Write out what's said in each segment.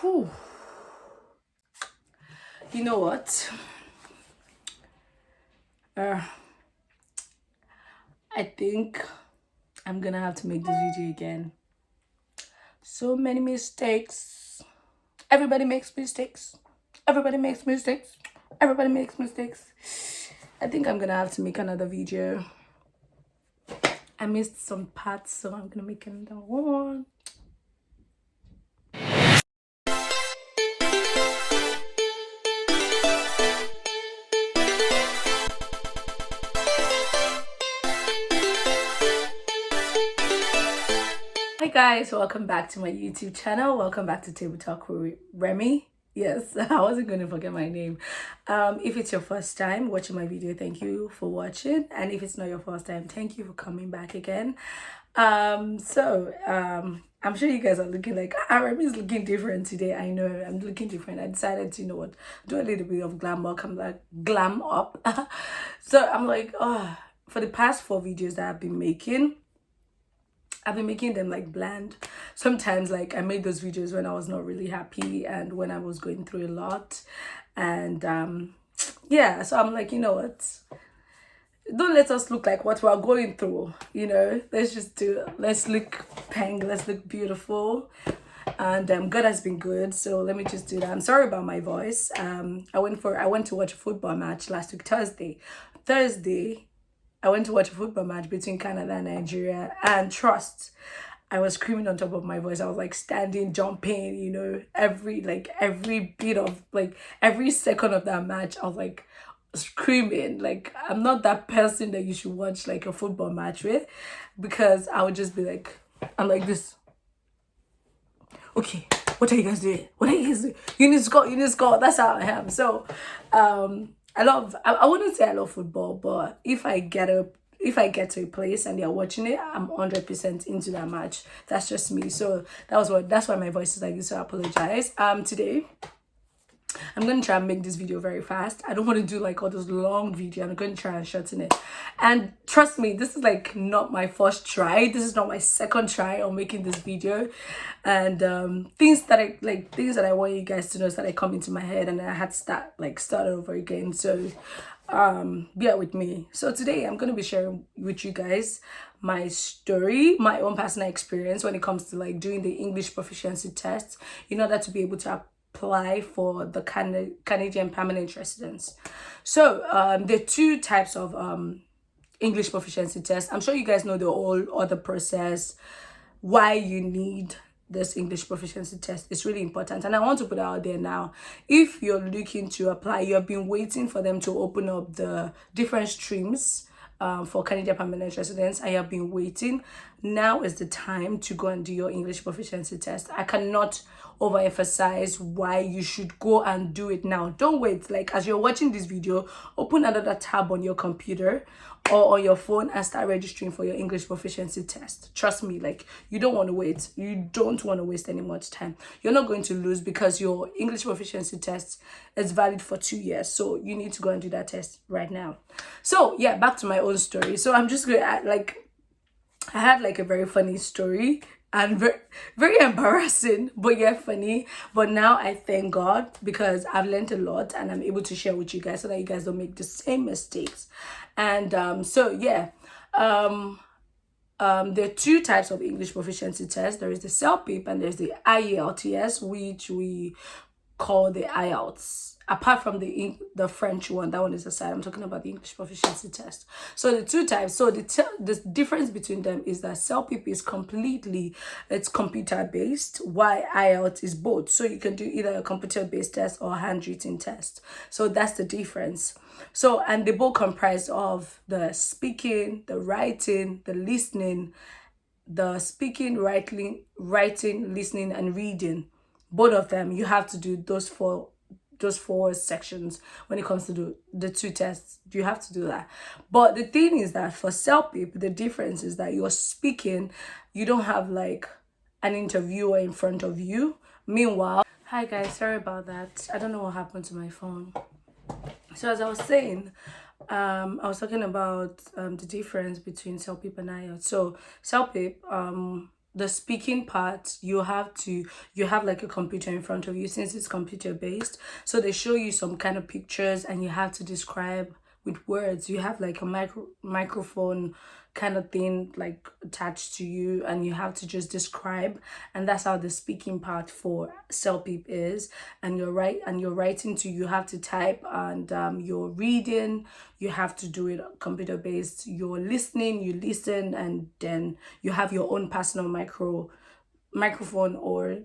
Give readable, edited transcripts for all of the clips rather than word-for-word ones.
Whew. You know what? I think I'm gonna have to make this video again. So many mistakes. Everybody makes mistakes. Everybody makes mistakes. Everybody makes mistakes. I think I'm gonna have to make another video. I missed some parts, so I'm gonna make another one. Hi guys, welcome back to my YouTube channel. Welcome back to Table Talk with Remy. Yes, I wasn't going to forget my name. If it's your first time watching my video, thank you for watching. And if it's not your first time, thank you for coming back again. I'm sure you guys are looking like, Remy is looking different today. I know I'm looking different. I decided to, do a little bit of glam up. I'm like, glam up. So I'm like, for the past 4 videos that I've been making them like bland. Sometimes like I made those videos when I was not really happy and when I was going through a lot. And yeah, so I'm like, you know what? Don't let us look like what we're going through, let's look pink, let's look beautiful. And God has been good, so let me just do that. I'm sorry about my voice. I went to watch a football match last week, Thursday. I went to watch a football match between Canada and Nigeria, and trust, I was screaming on top of my voice. I was like standing, jumping, every bit of every second of that match, I was like screaming. Like, I'm not that person that you should watch like a football match with, because I would just be like, I'm like this. Okay, what are you guys doing? What are you guys doing? You need to score. That's how I am. So, I wouldn't say I love football, but if I get to a place and they're watching it, I'm 100% into that match. That's just me. So that's why my voice is like this. So I apologize. Today I'm going to try and make this video very fast. I don't want to do like all those long videos. I'm going to try and shorten it. And trust me, this is like not my first try. This is not my second try on making this video. And things that I want you guys to know started coming to my head, and I had to start over again. So bear with me. So today I'm going to be sharing with you guys my story, my own personal experience when it comes to like doing the English proficiency test in order to be able to apply for the Canadian permanent residence. So there are 2 types of English proficiency test. I'm sure you guys know the whole other process, why you need this English proficiency test. It's really important, and I want to put it out there now. If you're looking to apply, you have been waiting for them to open up the different streams for Canadian permanent residents. I have been waiting. Now is the time to go and do your English proficiency test. I cannot overemphasize why you should go and do it now. Don't wait. Like, as you're watching this video, open another tab on your computer or on your phone and start registering for your English proficiency test. Trust me, like, you don't want to wait. You don't want to waste any much time. You're not going to lose, because your English proficiency test is valid for 2 years. So you need to go and do that test right now. So yeah, back to my own story. So I'm just going to I had like a very funny story, and very, very embarrassing, but yeah, funny. But now I thank God, because I've learned a lot and I'm able to share with you guys so that you guys don't make the same mistakes. And so yeah, there are 2 types of English proficiency test. There is the CELPIP and there's the IELTS, which we call the IELTS. Apart from the French one, that one is aside. I'm talking about the English proficiency test. So the 2 types. So the difference between them is that CELPIP is it's computer based, while IELTS is both. So you can do either a computer based test or a handwritten test. So that's the difference. So, and they both comprise of the speaking, the writing, the listening, the speaking, writing, listening, and reading. Both of them, you have to do those four sections when it comes to the 2 tests. You have to do that. But the thing is that for CELPIP, the difference is that you're speaking, you don't have like an interviewer in front of you. Meanwhile, hi guys, sorry about that. I don't know what happened to my phone. So as I was saying, I was talking about the difference between CELPIP and IELTS. So CELPIP, the speaking part, you have like a computer in front of you, since it's computer based. So they show you some kind of pictures and you have to describe with words. You have like a microphone kind of thing like attached to you, and you have to just describe. And that's how the speaking part for CELPIP is. And you're writing too. You have to type, and you're reading, you have to do it computer based. You're listening, you listen, and then you have your own personal microphone or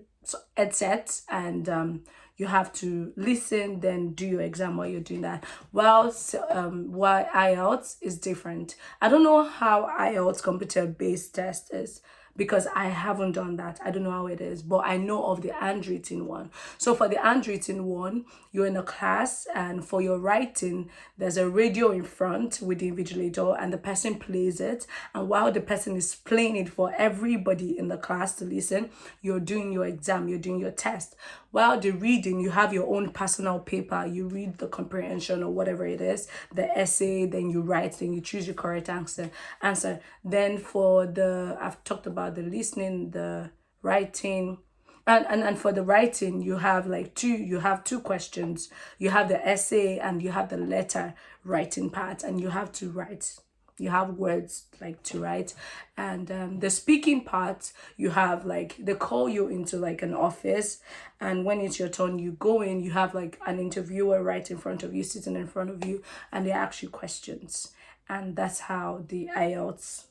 headset, and you have to listen, then do your exam while you're doing that. While IELTS is different. I don't know how IELTS computer based test is, because I haven't done that. I don't know how it is, but I know of the handwritten one. So for the handwritten one, you're in a class, and for your writing, there's a radio in front with the invigilator, and the person plays it. And while the person is playing it for everybody in the class to listen, you're doing your exam, you're doing your test. While the reading, you have your own personal paper. You read the comprehension or whatever it is, the essay, then you write, then you choose your correct answer. Then I've talked about the listening, the writing, and for the writing, you have two questions. You have the essay and you have the letter writing part, and you have to write. You have words like to write. And the speaking part, you have like, they call you into like an office, and when it's your turn, you go in, you have like an interviewer right in front of you, sitting in front of you, and they ask you questions. And that's how the IELTS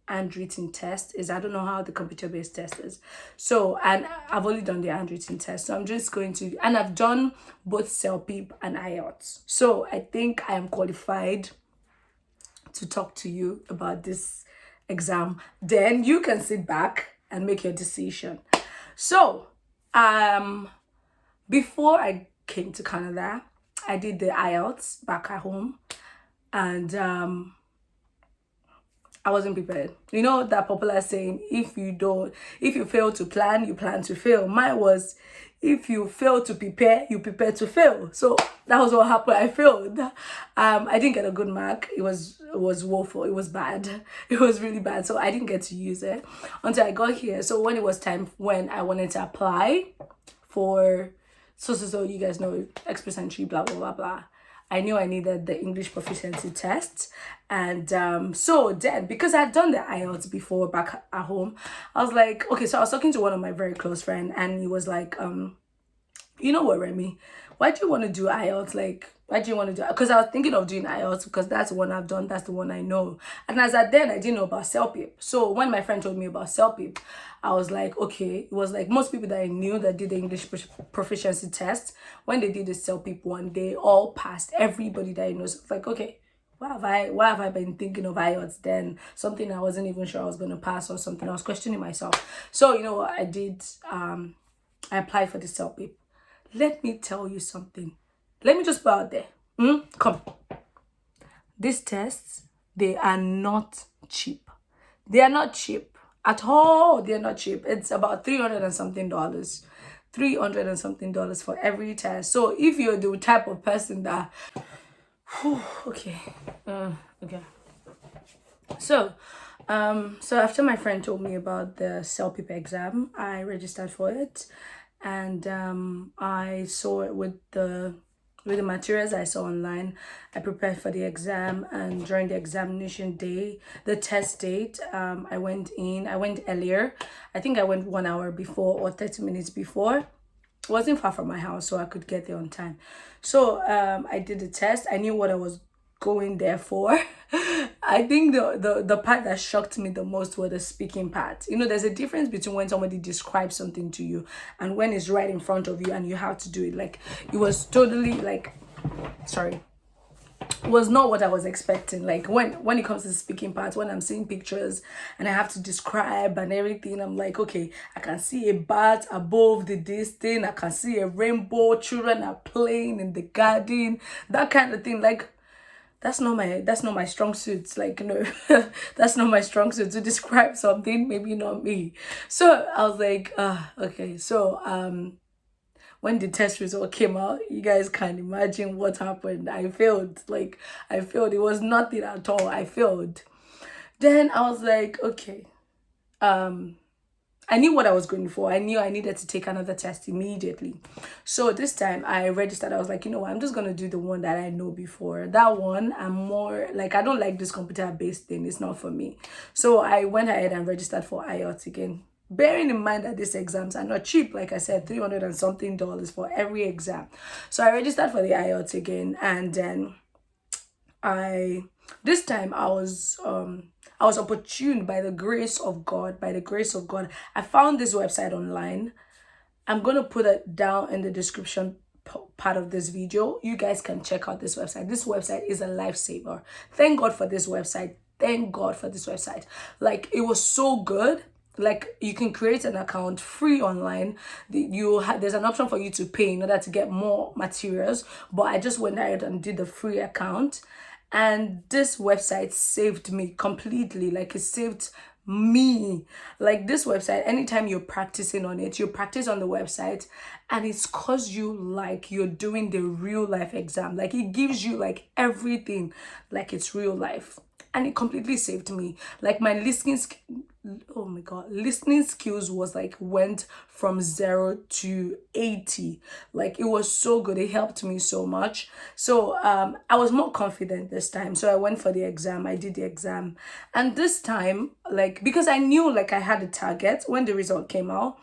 handwritten test is. I don't know how the computer-based test is. So, and I've only done the handwritten test, so I'm just going to, and I've done both CELPIP and IELTS. So I think I am qualified to talk to you about this exam. Then you can sit back and make your decision. So before I came to Canada, I did the IELTS back at home, and I wasn't prepared. You know that popular saying, if you fail to plan, you plan to fail. Mine was, if you fail to prepare, you prepare to fail. So that was what happened. I failed. I didn't get a good mark. It was woeful. It was bad. It was really bad. So I didn't get to use it until I got here. So when it was time, when I wanted to apply for so you guys know, Express Entry, blah blah blah blah, I knew I needed the English proficiency test. And so then, because I'd done the IELTS before back at home, I was like, okay, so I was talking to one of my very close friends, and he was like, you know what, Remy, why do you want to do IELTS? Like, why do you want to do it? Because I was thinking of doing IELTS because that's the one I've done, that's the one I know. And as at then, I didn't know about CELPIP. So when my friend told me about CELPIP, I was like, okay. It was like most people that I knew that did the English proficiency test, when they did the CELPIP one, they all passed. Everybody that I know. So it's like, okay, why have I been thinking of IELTS then? Something I wasn't even sure I was going to pass, or something I was questioning myself. So you know what I did? I applied for the CELPIP. Let me tell you something. Let me just put out there. Come. These tests, they are not cheap. They are not cheap at all. They're not cheap. It's about $300 and something. $300 and something for every test. So if you're the type of person that, okay. So after my friend told me about the CELPIP exam, I registered for it, and I saw it with the materials I saw online. I prepared for the exam, and during the examination day, the test date, I went earlier. I think I went 1 hour before or 30 minutes before. It wasn't far from my house, so I could get there on time. So I did the test. I knew what I was going there for. I think the part that shocked me the most was the speaking part. You know, there's a difference between when somebody describes something to you and when it's right in front of you and you have to do it. Like, it was totally like, sorry, it was not what I was expecting. Like, when it comes to the speaking part, when I'm seeing pictures and I have to describe and everything, I'm like, okay, I can see a bat above this thing, I can see a rainbow, children are playing in the garden, that kind of thing. Like, that's not my strong suit. Like, no, that's not my strong suit to describe something, maybe not me. So I was like, okay. So when the test result came out, you guys can imagine what happened. I failed. It was nothing at all. I failed. Then I was like, okay, I knew what I was going for. I knew I needed to take another test immediately. So this time I registered. I was like, you know what, I'm just going to do the one that I know before. That one, I'm more like, I don't like this computer-based thing. It's not for me. So I went ahead and registered for IELTS again. Bearing in mind that these exams are not cheap, like I said, $300 and something for every exam. So I registered for the IELTS again, and then this time I was opportune by the grace of God. By the grace of God, I found this website online. I'm gonna put it down in the description part of this video. You guys can check out this website. This website is a lifesaver. Thank God for this website. Thank God for this website. Like, it was so good. Like, you can create an account free online. There's an option for you to pay in order to get more materials, but I just went ahead and did the free account, and this website saved me completely. Like, it saved me. Like, this website, anytime you're practicing on it, you practice on the website, and it's cause you like you're doing the real life exam. Like, it gives you like everything like it's real life, and it completely saved me. Like, my listening skills was like went from 0 to 80. Like, it was so good. It helped me so much. So I was more confident this time. So I went for the exam. I did the exam, and this time, like, because I knew like I had a target when the result came out,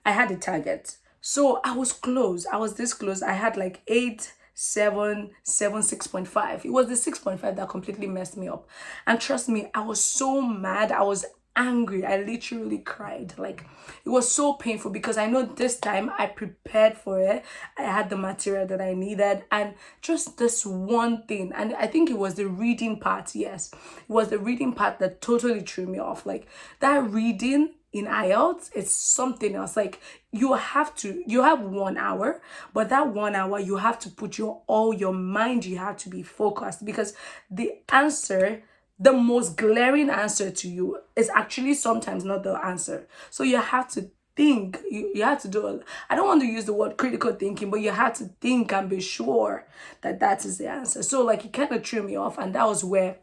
I had a target. So I was close. I was this close. I had like 8, 7, 6.5. It was the 6.5 that completely messed me up. And trust me, I was so mad. I was angry. I literally cried. Like, it was so painful because I know this time I prepared for it. I had the material that I needed, and just this one thing, and I think it was the reading part. Yes, it was the reading part that totally threw me off. Like, that reading in IELTS, it's something else. Like, you have 1 hour, but that 1 hour you have to put all your mind, you have to be focused, because the answer, the most glaring answer to you, is actually sometimes not the answer. So you have to think. You have to do I don't want to use the word critical thinking, but you have to think and be sure that that is the answer. So like, it kind of threw me off, and that was where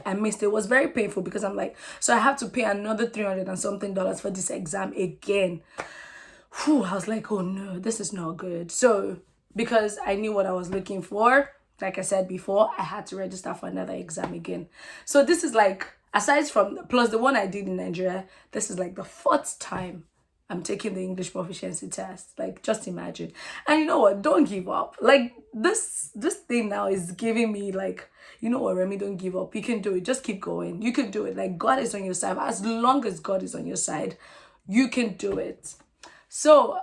I missed it. It was very painful because I'm like, so I have to pay another $300 and something for this exam again. Whew, I was like, oh no, this is not good. So because I knew what I was looking for, like I said before, I had to register for another exam again. So this is like, aside from, plus the one I did in Nigeria, this is like the 4th time I'm taking the English proficiency test. Like, just imagine. And you know what? Don't give up. Like, this thing now is giving me like, you know what, Remy, don't give up. You can do it. Just keep going. You can do it. Like, God is on your side. As long as God is on your side, you can do it. So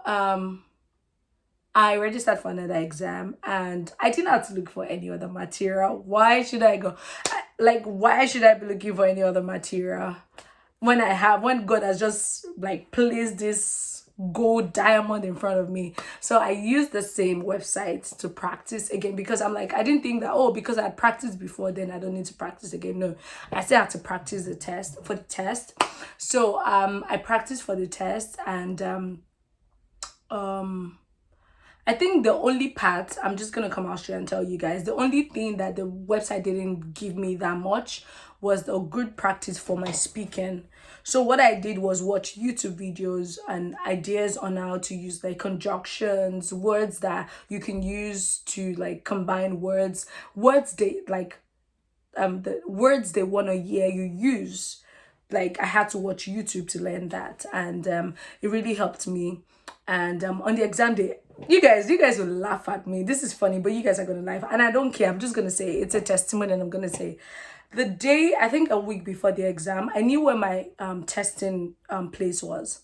I registered for another exam, and I didn't have to look for any other material. Why should I go? Why should I be looking for any other material when God has just like placed this gold diamond in front of me? So I used the same website to practice again, because I'm like, I didn't think that, oh, because I had practiced before, then I don't need to practice again. No, I still have to practice the test. So I practiced for the test, and I think the only part, I'm just going to come out straight and tell you guys, the only thing that the website didn't give me that much was a good practice for my speaking. So what I did was watch YouTube videos and ideas on how to use like conjunctions, words that you can use to like combine words, the words they want to hear you use. Like, I had to watch YouTube to learn that, and it really helped me. And on the exam day, you guys will laugh at me. This is funny, but you guys are gonna laugh, and I don't care. I'm just gonna say it's a testimony, and I'm gonna say, the day, I think a week before the exam, I knew where my testing place was.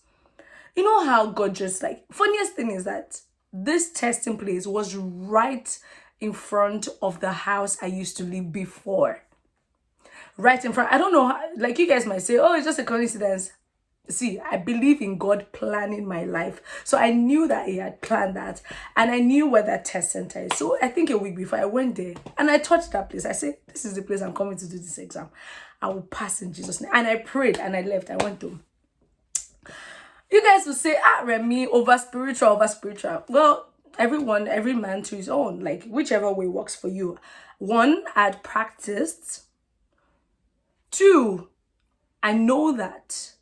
You know how God just, like, funniest thing is that this testing place was right in front of the house I used to live before. Right in front. I don't know how, like, you guys might say, oh, it's just a coincidence. See, I believe in God planning my life. So I knew that He had planned that, and I knew where that test center is. So I think a week before, I went there and I touched that place. I said, this is the place I'm coming to do this exam. I will pass in Jesus' name. And I prayed and I left. I went home. You guys will say, Remy, over spiritual. Well, every man to his own. Like, whichever way works for you. 1, I'd practiced. 2, I know that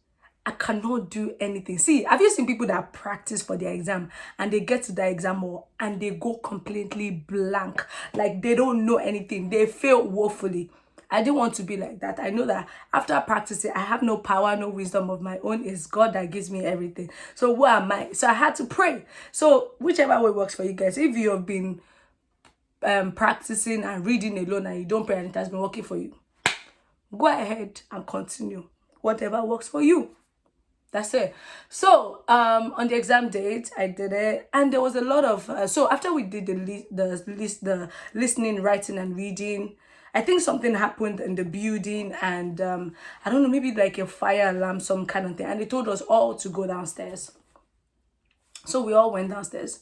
I cannot do anything. See, have you seen people that practice for their exam and they get to the exam hall and they go completely blank, like they don't know anything, they fail woefully? I didn't want to be like that. I know that after practicing, I have no power, no wisdom of my own. It's God that gives me everything. So what am I? So I had to pray. So whichever way works for you guys. If you have been practicing and reading alone and you don't pray and it has been working for you, go ahead and continue. Whatever works for you. That's it. So on the exam date, I did it, and there was a lot of so after we did the listening, writing, and reading, I think something happened in the building, and I don't know, maybe like a fire alarm, some kind of thing, and they told us all to go downstairs. So we all went downstairs.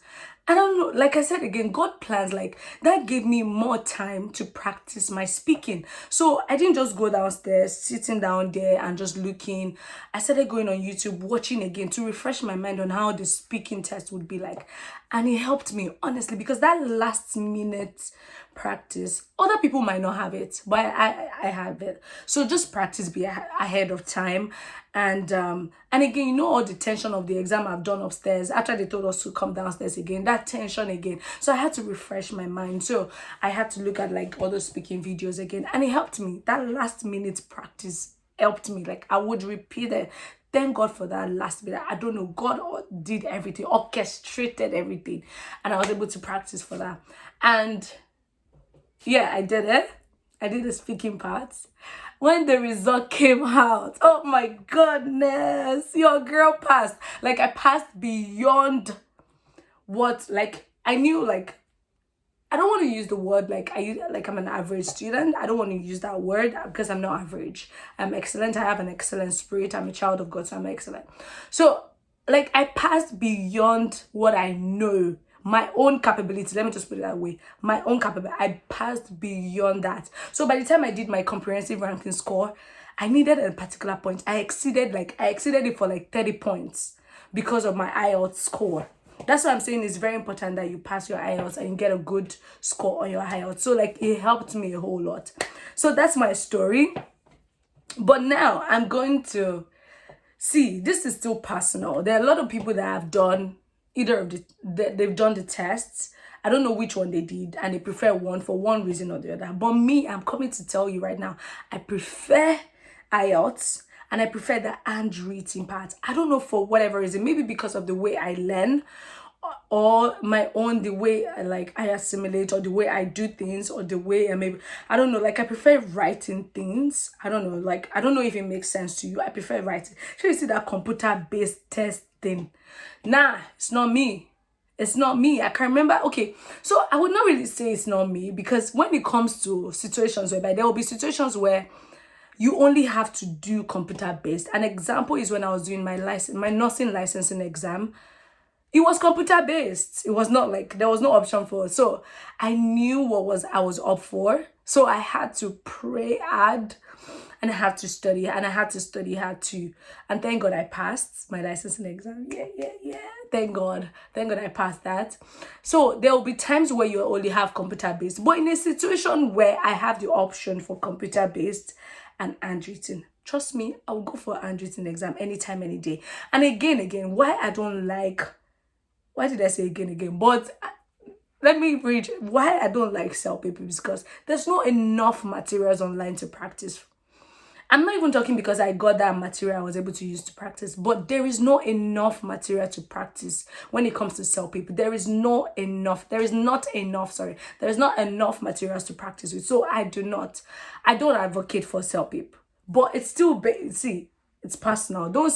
I don't know, like I said again, God plans, like that gave me more time to practice my speaking. So I didn't just go downstairs, sitting down there and just looking. I started going on YouTube, watching again to refresh my mind on how the speaking test would be like. And it helped me, honestly, because that last minute practice, other people might not have it, but I have it. So just practice, be ahead of time. And again, you know, all the tension of the exam I've done upstairs after they told us to come downstairs again, that tension again. So I had to refresh my mind. So I had to look at like other speaking videos again, and it helped me. That last minute practice helped me. Like I would repeat it. Thank God for that last minute. I don't know, God did everything, orchestrated everything, and I was able to practice for that. And yeah, I did it. I did the speaking parts. When the result came out, oh my goodness, your girl passed. Like I passed beyond what, like I knew, like I don't want to use the word like I'm an average student. I don't want to use that word because I'm not average. I'm excellent. I have an excellent spirit. I'm a child of God, so I'm excellent. So like I passed beyond what I know, my own capability. Let me just put it that way. My own capability. I passed beyond that. So by the time I did my comprehensive ranking score, I needed a particular point. I exceeded it for like 30 points because of my IELTS score. That's what I'm saying. It's very important that you pass your IELTS and you get a good score on your IELTS. So like it helped me a whole lot. So that's my story. But now I'm going to see, this is still personal. There are a lot of people that have done either of they've done the tests. I don't know which one they did, and they prefer one for one reason or the other. But me, I'm coming to tell you right now, I prefer IELTS. And I prefer the handwritten part. I don't know, for whatever reason, maybe because of the way I learn, or my own, the way I assimilate, or the way I do things, or the way I don't know, like I prefer writing things. I don't know, like I don't know if it makes sense to you. I prefer writing. So you see that computer-based test thing. Nah, it's not me. It's not me. I can remember. Okay, so I would not really say it's not me, because when it comes to situations whereby there will be situations where you only have to do computer-based. An example is when I was doing my nursing licensing exam. It was computer-based. It was not like there was no option for it. So I knew I was up for. So I had to pray hard, and I had to study, and I had to study hard too. And thank God I passed my licensing exam. Yeah. Thank God I passed that. So there will be times where you only have computer-based. But in a situation where I have the option for computer-based and handwritten, trust me, I'll go for a handwritten exam anytime, any day. And again, why did I say again? But let me read why I don't like CELPIP, because there's not enough materials online to practice. I'm not even talking because I got that material I was able to use to practice, but there is not enough material to practice when it comes to CELPIP. There is not enough materials to practice with. So I don't advocate for CELPIP, but it's still, it's personal. Don't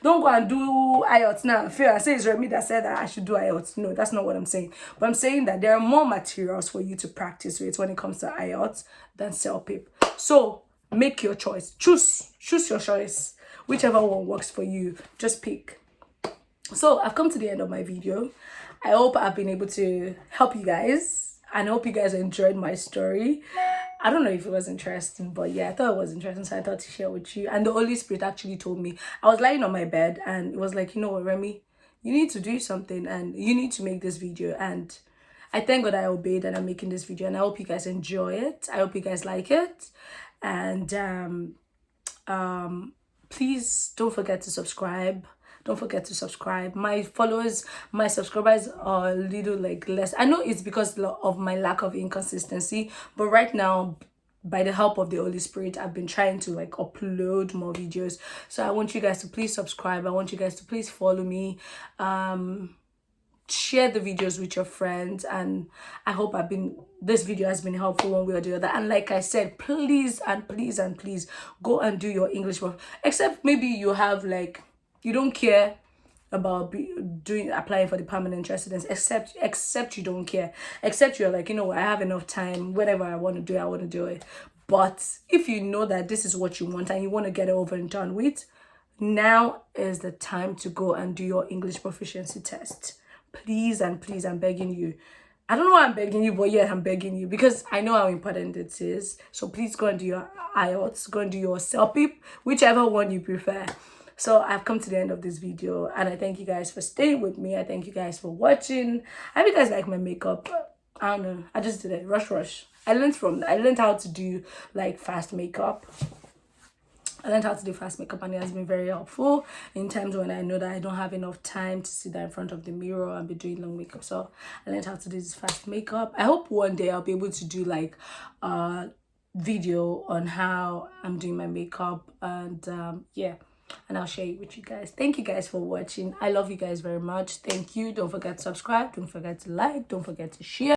go and do IELTS now. I say it's Remy that said that I should do IELTS. No, that's not what I'm saying. But I'm saying that there are more materials for you to practice with when it comes to IELTS than CELPIP. So make your choice. Choose your choice. Whichever one works for you, just pick. So I've come to the end of my video. I hope I've been able to help you guys, and I hope you guys enjoyed my story. I don't know if it was interesting, but yeah, I thought it was interesting, so I thought to share with you. And the Holy Spirit actually told me. I was lying on my bed, and it was like, you know what, Remy, you need to do something, and you need to make this video. And I thank God I obeyed, and I'm making this video, and I hope you guys enjoy it. I hope you guys like it. And please don't forget to subscribe. Don't forget to subscribe. My followers, my subscribers are a little like less. I know it's because of my lack of inconsistency, but right now, by the help of the Holy Spirit, I've been trying to like upload more videos. So I want you guys to please subscribe. I want you guys to please follow me. Share the videos with your friends, and I hope this video has been helpful one way or the other. And like I said, please and please and please go and do your English work, except maybe you have like, you don't care about applying for the permanent residence, except you don't care, except you're like, you know, I have enough time, whatever I want to do, I want to do it. But if you know that this is what you want and you want to get it over and done with, now is the time to go and do your English proficiency test. Please and please, I'm begging you. I don't know why I'm begging you, but yeah, I'm begging you because I know how important it is. So please go and do your IELTS, go and do your CELPIP, whichever one you prefer. So I've come to the end of this video, and I thank you guys for staying with me. I thank you guys for watching. I hope you guys like my makeup. I don't know, I just did it rush. I learned how to do like fast makeup. And it has been very helpful in times when I know that I don't have enough time to sit there in front of the mirror and be doing long makeup. So I learned how to do this fast makeup. I hope one day I'll be able to do like a video on how I'm doing my makeup, and yeah, and I'll share it with you guys. Thank you guys for watching. I love you guys very much. Thank you. Don't forget to subscribe. Don't forget to like. Don't forget to share.